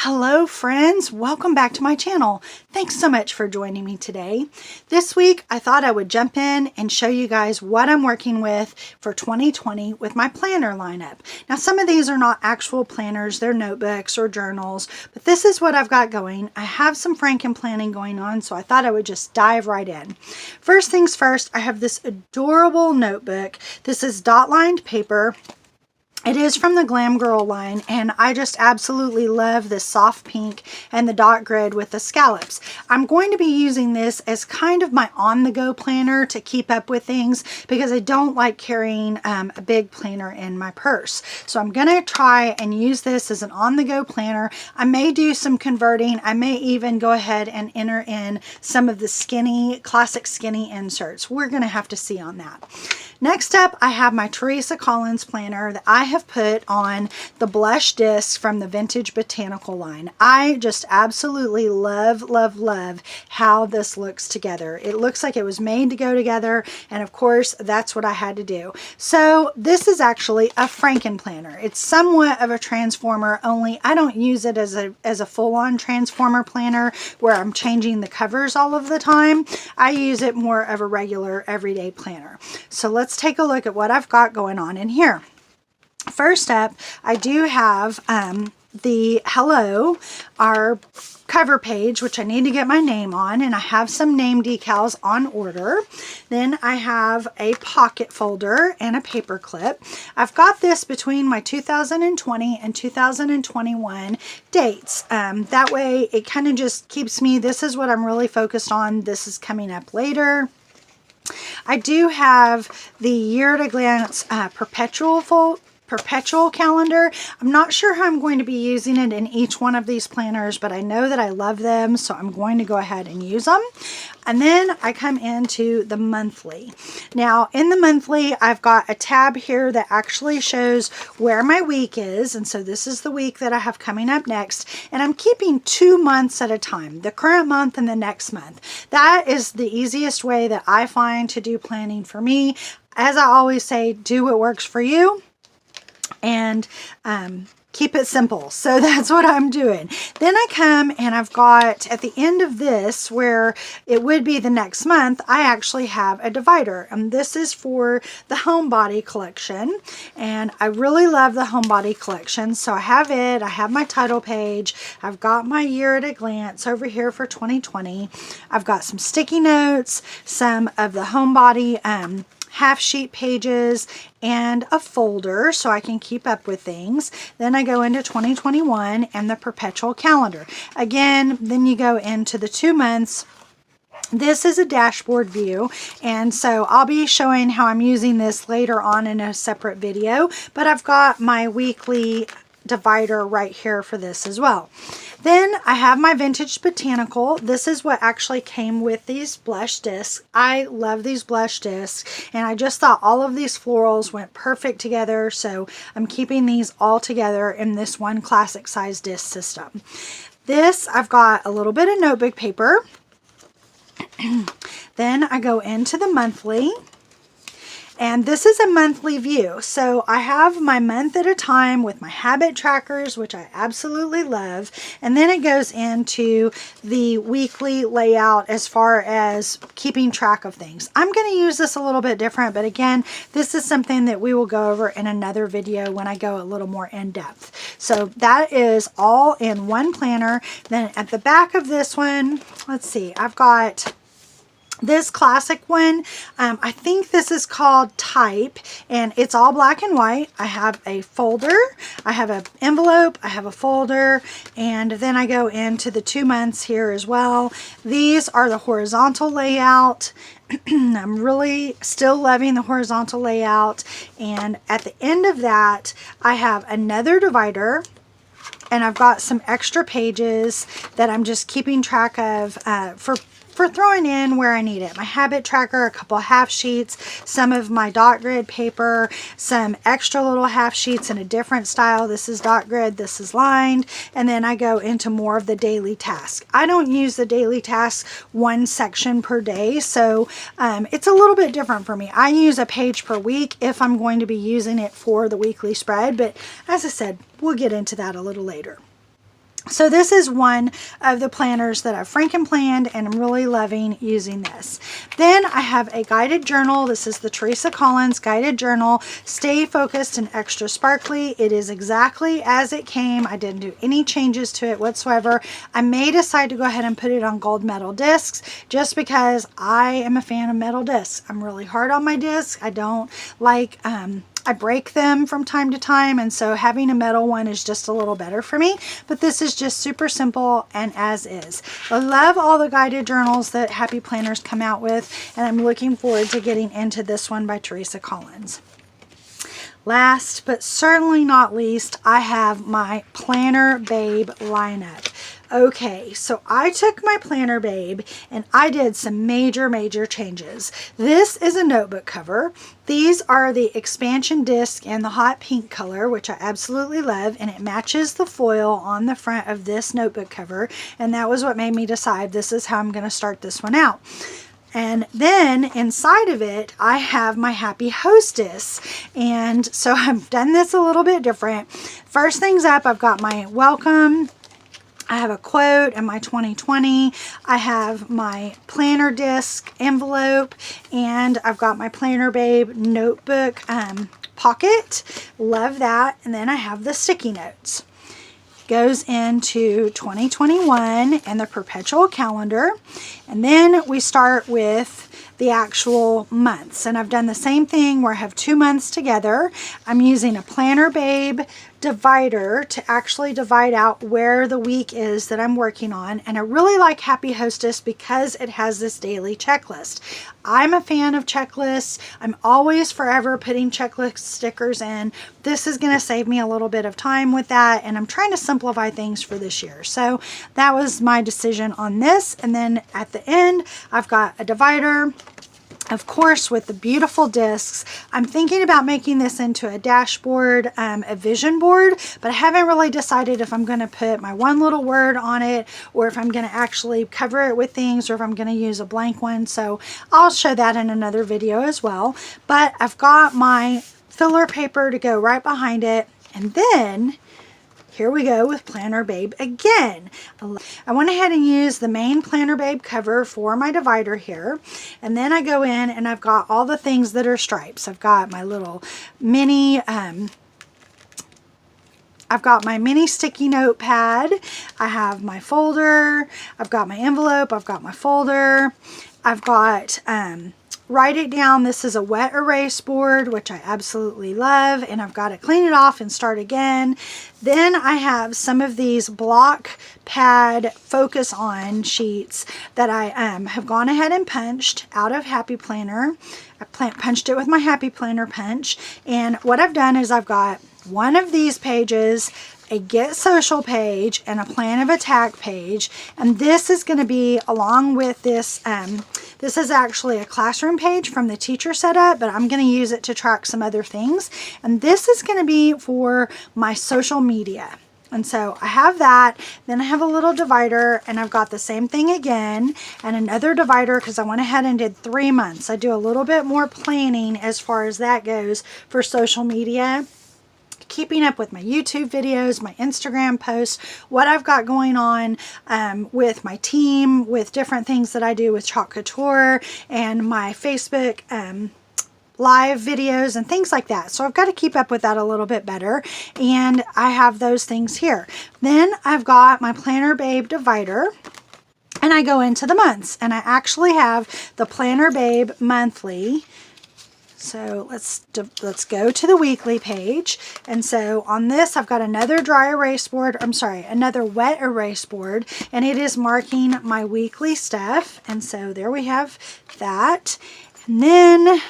Hello friends, welcome back to my channel. Thanks so much for joining me today. This week I thought I would jump in and show you guys what I'm working with for 2020 with my planner lineup. Now some of these are not actual planners, they're notebooks or journals, but this is what I've got going. I have some Franken planning going on, so I thought I would just dive right in. First things first, I have this adorable notebook. This is dot lined paper. It is from the Glam Girl line, and I just absolutely love this soft pink and the dot grid with the scallops. I'm going to be using this as kind of my on-the-go planner to keep up with things because I don't like carrying a big planner in my purse. So I'm going to try and use this as an on-the-go planner. I may do some converting. I may even go ahead and enter in some of the classic skinny inserts. We're going to have to see on that. Next up, I have my Teresa planner that I have put on the blush disc from the vintage Botanical line. I just absolutely love how this looks together. It looks like it was made to go together, and of course that's what I had to do. So this is actually a Franken planner. It's somewhat of a transformer, only I don't use it as a full-on transformer planner where I'm changing the covers all of the time. I use it more of a regular everyday planner. So let's take a look at what I've got going on in here. First up, I do have the Hello, our cover page, which I need to get my name on, and I have some name decals on order. Then I have a pocket folder and a paper clip. I've got this between my 2020 and 2021 dates. That way it kind of just keeps me, this is what I'm really focused on. This is coming up later. I do have the year at a glance perpetual calendar. I'm not sure how I'm going to be using it in each one of these planners, but I know that I love them, so I'm going to go ahead and use them. And then I come into the monthly. Now in the monthly, I've got a tab here that actually shows where my week is, and so this is the week that I have coming up next, and I'm keeping 2 months at a time, the current month and the next month. That is the easiest way that I find to do planning for me. As I always say, do what works for you, and keep it simple. So that's what I'm doing. Then I come and I've got at the end of this, where it would be the next month, I actually have a divider, and this is for the homebody collection, and I really love the homebody collection. So I have it, I have my title page, I've got my year at a glance over here for 2020. I've got some sticky notes, some of the homebody half sheet pages, and a folder so I can keep up with things. Then I go into 2021 and the perpetual calendar. Again, then you go into the 2 months. This is a dashboard view, and so I'll be showing how I'm using this later on in a separate video, but I've got my weekly divider right here for this as well. Then I have my vintage Botanical. This is what actually came with these blush discs. I love these blush discs, and I just thought all of these florals went perfect together, so I'm keeping these all together in this one classic size disc system. This, I've got a little bit of notebook paper. Then I go into the monthly. And this is a monthly view. So I have my month at a time with my habit trackers, which I absolutely love. And then it goes into the weekly layout as far as keeping track of things. I'm going to use this a little bit different, but again, this is something that we will go over in another video when I go a little more in depth. So that is all in one planner. Then at the back of this one, let's see, I've got this classic one. I think this is called Type, and it's all black and white. I have a folder, I have an envelope, I have a folder, and then I go into the 2 months here as well. These are the horizontal layout. I'm really still loving the horizontal layout, and at the end of that I have another divider, and I've got some extra pages that I'm just keeping track of for throwing in where I need it. My habit tracker, a couple half sheets, some of my dot grid paper, some extra little half sheets in a different style. This is dot grid, this is lined, and then I go into more of the daily task. I don't use the daily task one section per day, so it's a little bit different for me. I use a page per week if I'm going to be using it for the weekly spread, but as I said, we'll get into that a little later. So this is one of the planners that I've franken-planned, and I'm really loving using this. Then I have a guided journal. This is the Teresa guided journal. Stay focused and extra sparkly. It is exactly as it came. I didn't do any changes to it whatsoever. I may decide to go ahead and put it on gold metal discs just because I am a fan of metal discs. I'm really hard on my discs. I don't like I break them from time to time, and so having a metal one is just a little better for me. But this is just super simple and as is. I love all the guided journals that Happy Planners come out with, and I'm looking forward to getting into this one by Teresa. Last but certainly not least, I have my Planner Babe lineup. Okay, so I took my Planner Babe and I did some major changes. This is a notebook cover. These are the expansion disc in the hot pink color, which I absolutely love, and it matches the foil on the front of this notebook cover, and that was what made me decide this is how I'm going to start this one out. And then inside of it, I have my Happy Hostess. And so I've done this a little bit different. First things up, I've got my welcome. I have a quote and my 2020. I have my planner disc envelope, and I've got my Planner Babe notebook pocket. Love that. And then I have the sticky notes. Goes into 2021 and the perpetual calendar, and then we start with the actual months, and I've done the same thing where I have 2 months together. I'm using a Planner Babe divider to actually divide out where the week is that I'm working on, and I really like Happy Hostess because it has this daily checklist. I'm a fan of checklists. I'm always forever putting checklist stickers in. This is going to save me a little bit of time with that, and I'm trying to simplify things for this year. So that was my decision on this. And then at the end, I've got a divider, of course, with the beautiful discs. I'm thinking about making this into a dashboard, a vision board, but I haven't really decided if I'm going to put my one little word on it, or if I'm going to actually cover it with things, or if I'm going to use a blank one. So I'll show that in another video as well. But I've got my filler paper to go right behind it, and then here we go with Planner Babe again. I went ahead and used the main Planner Babe cover for my divider here. And then I go in and I've got all the things that are stripes. I've got my little mini, I've got my mini sticky note pad. I have my folder. I've got my envelope. I've got my folder. I've got, write it down. This is a wet erase board, which I absolutely love, and I've got to clean it off and start again. Then I have some of these block pad focus on sheets that I have gone ahead and punched out of Happy Planner. I punched it with my Happy Planner punch, and what I've done is I've got one of these pages, a Get Social page, and a Plan of Attack page, and this is going to be along with this. This is actually a classroom page from the teacher setup, but I'm going to use it to track some other things, and this is going to be for my social media. And so I have that. Then I have a little divider, and I've got the same thing again, and another divider because I went ahead and did 3 months. I do a little bit more planning as far as that goes for social media, keeping up with my YouTube videos, my Instagram posts, what I've got going on with my team, with different things that I do with Chalk Couture, and my Facebook live videos and things like that. So I've got to keep up with that a little bit better, and I have those things here. Then I've got my Planner Babe divider, and I go into the months, and I actually have the Planner Babe monthly. So let's go to the weekly page. And so on this, I've got another dry erase board, another wet erase board, and it is marking my weekly stuff. And so there we have that. And then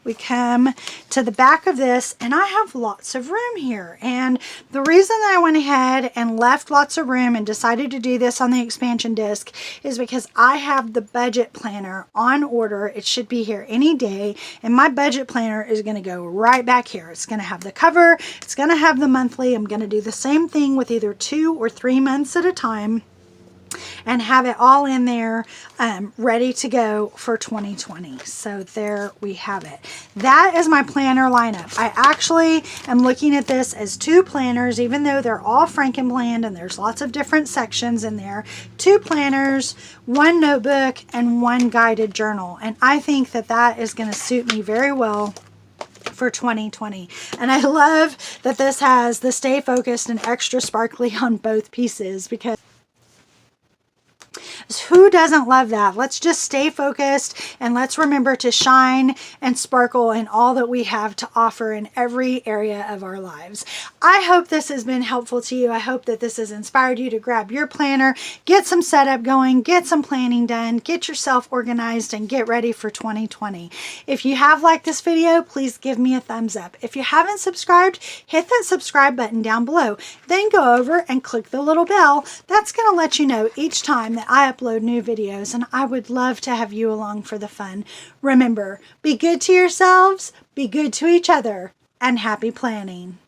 we come to the back of this, and I have lots of room here. And the reason that I went ahead and left lots of room and decided to do this on the expansion disc is because I have the budget planner on order. It should be here any day, and my budget planner is going to go right back here. It's going to have the cover. It's going to have the monthly. I'm going to do the same thing with either 2 or 3 months at a time. and have it all in there ready to go for 2020. So there we have it. That is my planner lineup. I actually am looking at this as 2 planners, even though they're all Frankenbland and there's lots of different sections in there. 2 planners, 1 notebook, and 1 guided journal. And I think that that is going to suit me very well for 2020. And I love that this has the Stay Focused and Extra Sparkly on both pieces, because who doesn't love that? Let's just stay focused and let's remember to shine and sparkle in all that we have to offer in every area of our lives. I hope this has been helpful to you. I hope that this has inspired you to grab your planner, get some setup going, get some planning done, get yourself organized, and get ready for 2020. If you have liked this video, please give me a thumbs up. If you haven't subscribed, hit that subscribe button down below. Then go over and click the little bell. That's going to let you know each time that I upload new videos, and I would love to have you along for the fun. Remember, be good to yourselves, be good to each other, and happy planning.